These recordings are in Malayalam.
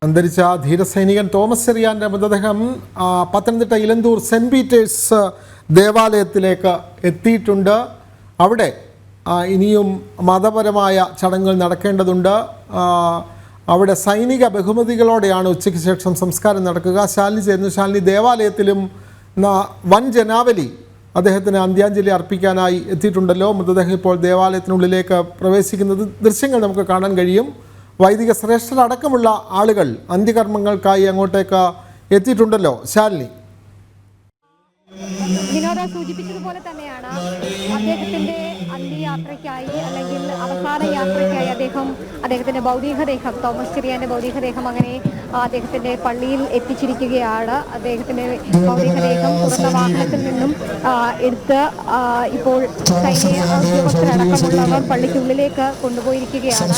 അന്തരിച്ച ധീരസൈനികൻ തോമസ് ചെറിയാൻ്റെ മൃതദേഹം പത്തനംതിട്ട ഇലന്തൂർ സെൻറ്റ് പീറ്റേഴ്സ് ദേവാലയത്തിലേക്ക് എത്തിയിട്ടുണ്ട്. അവിടെ ഇനിയും മതപരമായ ചടങ്ങുകൾ നടക്കേണ്ടതുണ്ട്. അവിടെ സൈനിക ബഹുമതികളോടെയാണ് ഉച്ചയ്ക്ക് ശേഷം സംസ്കാരം നടക്കുക. ശാലിനി ചേരുന്നു. ശാലിനി, ദേവാലയത്തിലും വൻ ജനാവലി അദ്ദേഹത്തിന് അന്ത്യാഞ്ജലി അർപ്പിക്കാനായി എത്തിയിട്ടുണ്ടല്ലോ. മൃതദേഹം ഇപ്പോൾ ദേവാലയത്തിനുള്ളിലേക്ക് പ്രവേശിക്കുന്നത് ദൃശ്യങ്ങൾ നമുക്ക് കാണാൻ കഴിയും. വൈദിക ശ്രേഷ്ഠരടക്കമുള്ള ആളുകൾ അന്ത്യകർമ്മങ്ങൾക്കായി അങ്ങോട്ടേക്ക് എത്തിയിട്ടുണ്ടല്ലോ. ശാലിനി, വിനോദ സൂചിപ്പിച്ചതുപോലെ തന്നെയാണ് അദ്ദേഹത്തിന്റെ അന്ത്യയാത്രയ്ക്കായി അല്ലെങ്കിൽ അവസാന യാത്രയ്ക്കായി അദ്ദേഹത്തിന്റെ ഭൗതികദേഹം, തോമസ് ചെറിയാന്റെ ഭൗതികദേഹം അങ്ങനെ അദ്ദേഹത്തിന്റെ പള്ളിയിൽ എത്തിച്ചിരിക്കുകയാണ്. അദ്ദേഹത്തിന്റെ ഭൗതികദേഹം തുറന്ന വാഹനത്തിൽ നിന്നും എടുത്ത് ഇപ്പോൾ സൈനിക ഉദ്യോഗസ്ഥരടക്കമുള്ളവർ പള്ളിക്കുള്ളിലേക്ക് കൊണ്ടുപോയിരിക്കുകയാണ്.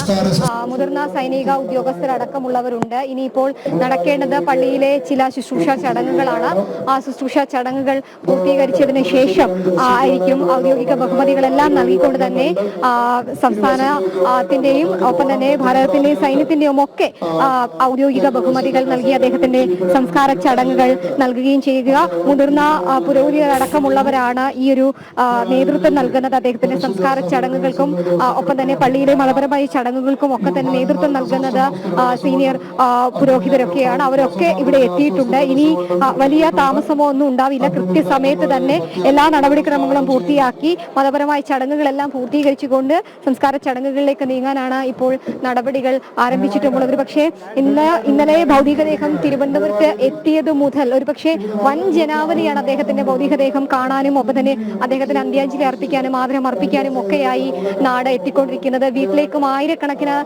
മുതിർന്ന സൈനിക ഉദ്യോഗസ്ഥരടക്കമുള്ളവരുണ്ട്. ഇനിയിപ്പോൾ നടക്കേണ്ടത് പള്ളിയിലെ ചില ശുശ്രൂഷ ചടങ്ങുകളാണ്. ആ ശുശ്രൂഷ ചടങ്ങുകൾ പൂർത്തീകരിച്ചതിന് ശേഷം ആയിരിക്കും ഔദ്യോഗിക ബഹുമതികളെല്ലാം നൽകിക്കൊണ്ട് തന്നെ സംസ്ഥാനത്തിന്റെയും ഒപ്പം തന്നെ ഭാരതത്തിന്റെയും സൈന്യത്തിന്റെയും ഒക്കെ ഔദ്യോഗിക ബഹുമതികൾ നൽകി അദ്ദേഹത്തിന്റെ സംസ്കാര ചടങ്ങുകൾ നൽകുകയും ചെയ്യുക. മുതിർന്ന പുരോഹിതരടക്കമുള്ളവരാണ് ഈ ഒരു നേതൃത്വം നൽകുന്നത് അദ്ദേഹത്തിന്റെ സംസ്കാര ചടങ്ങുകൾക്കും ഒപ്പം തന്നെ പള്ളിയിലെ മതപരമായ ചടങ്ങുകൾക്കും ഒക്കെ തന്നെ നേതൃത്വം നൽകുന്നത് സീനിയർ പുരോഹിതരൊക്കെയാണ്. അവരൊക്കെ ഇവിടെ എത്തിയിട്ടുണ്ട്. ഇനി വലിയ താമസമോ ഒന്നും ഉണ്ടാവില്ല. കൃത്യസമയത്ത് തന്നെ എല്ലാ നടപടിക്രമങ്ങളും പൂർത്തിയാക്കി മതപരമായ ചടങ്ങുകളെല്ലാം പൂർത്തീകരിച്ചുകൊണ്ട് സംസ്കാര ചടങ്ങുകളിലേക്ക് നീങ്ങാനാണ് ഇപ്പോൾ നടപടികൾ ആരംഭിച്ചിട്ടുള്ളത്. ഒരുപക്ഷെ ഇന്നലെ ഭൗതികദേഹം തിരുവനന്തപുരത്ത് എത്തിയത് മുതൽ ഒരുപക്ഷെ വൻ ജനാവലിയാണ് അദ്ദേഹത്തിന്റെ ഭൗതികദേഹം കാണാനും ഒപ്പം തന്നെ അദ്ദേഹത്തിന് അന്ത്യാഞ്ജലി അർപ്പിക്കാനും ആദരം അർപ്പിക്കാനും ഒക്കെയായി നാട് എത്തിക്കൊണ്ടിരിക്കുന്നത്. വീട്ടിലേക്കും ആയിരക്കണക്കിന്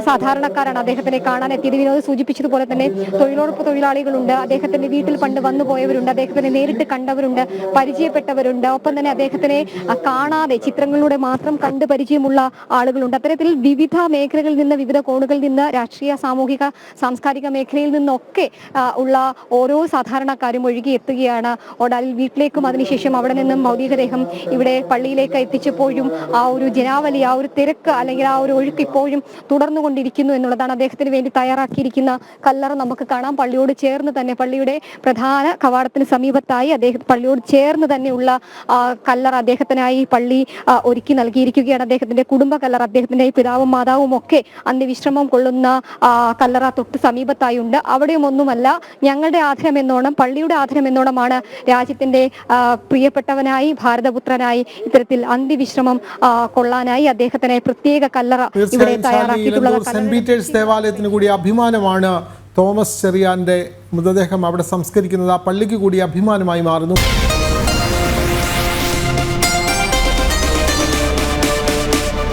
സാധാരണക്കാരാണ് അദ്ദേഹത്തിനെ കാണാൻ എത്തിയത്. വിനോദ് സൂചിപ്പിച്ചതുപോലെ തന്നെ തൊഴിലുറപ്പ് തൊഴിലാളികളുണ്ട്, അദ്ദേഹത്തിന്റെ വീട്ടിൽ പണ്ട് വന്നു പോയവരുണ്ട്, അദ്ദേഹത്തിനെ നേരിട്ട് കണ്ടവരുണ്ട്, പരിചയപ്പെട്ടവരുണ്ട്, ഒപ്പം തന്നെ അദ്ദേഹത്തിനെ കാണാതെ ചിത്രങ്ങളിലൂടെ മാത്രം കണ്ട് പരിചയമുള്ള ആളുകളുണ്ട്. അത്തരത്തിൽ വിവിധ മേഖലകളിൽ നിന്ന്, വിവിധ കോണുകളിൽ നിന്ന്, രാഷ്ട്രീയ സാമൂഹിക സാംസ്കാരിക മേഖലയിൽ നിന്നൊക്കെ ഉള്ള ഓരോ സാധാരണക്കാരും ഒഴുകി എത്തുകയാണ് ഒടാലിൽ വീട്ടിലേക്കും. അതിനുശേഷം അവിടെ നിന്നും ഭൗതികദേഹം ഇവിടെ പള്ളിയിലേക്ക് എത്തിച്ചപ്പോഴും ആ ഒരു ജനാവലി, ആ ഒരു തിരക്ക് അല്ലെങ്കിൽ ആ ഒരു ഒഴുക്ക് ഇപ്പോഴും തുടർന്നുകൊണ്ടിരിക്കുന്നു എന്നുള്ളതാണ്. അദ്ദേഹത്തിന് വേണ്ടി തയ്യാറാക്കിയിരിക്കുന്ന കല്ലറ നമുക്ക് കാണാം. പള്ളിയോട് ചേർന്ന് തന്നെ, പള്ളിയുടെ പ്രധാന കവാടത്തിന് സമീപത്തായി പള്ളിയോട് ചേർന്ന് തന്നെയുള്ള കല്ലറ അദ്ദേഹത്തിനായി പള്ളി ഒരുക്കി നൽകിയിരിക്കുകയാണ്. അദ്ദേഹത്തിന്റെ കുടുംബ കല്ലറ, അദ്ദേഹത്തിന്റെ പിതാവും മാതാവും ഒക്കെ അന്ത്യവിശ്രമം കൊള്ളുന്ന കല്ലറ തൊട്ട് സമീപത്തായി ഉണ്ട്. അവിടെയും ഒന്നുമല്ല, ഞങ്ങളുടെ ആദരം എന്നോണം, പള്ളിയുടെ ആദരം എന്നോണമാണ് രാജ്യത്തിന്റെ പ്രിയപ്പെട്ടവനായി, ഭാരതപുത്രനായി ഇത്തരത്തിൽ അന്ത്യവിശ്രമം കൊള്ളാനായി അദ്ദേഹത്തിനായി പ്രത്യേക കല്ലറ ഇവിടെ തയ്യാറാക്കിയിട്ടുള്ളത്. സെന്റ് പീറ്റേഴ്സ് ദേവാലയത്തിന് കൂടി അഭിമാനമാണ് തോമസ് ചെറിയാന്റെ മൃതദേഹം അവിടെ സംസ്കരിക്കുന്നത്. ആ പള്ളിക്ക് കൂടി അഭിമാനമായി മാറുന്നു.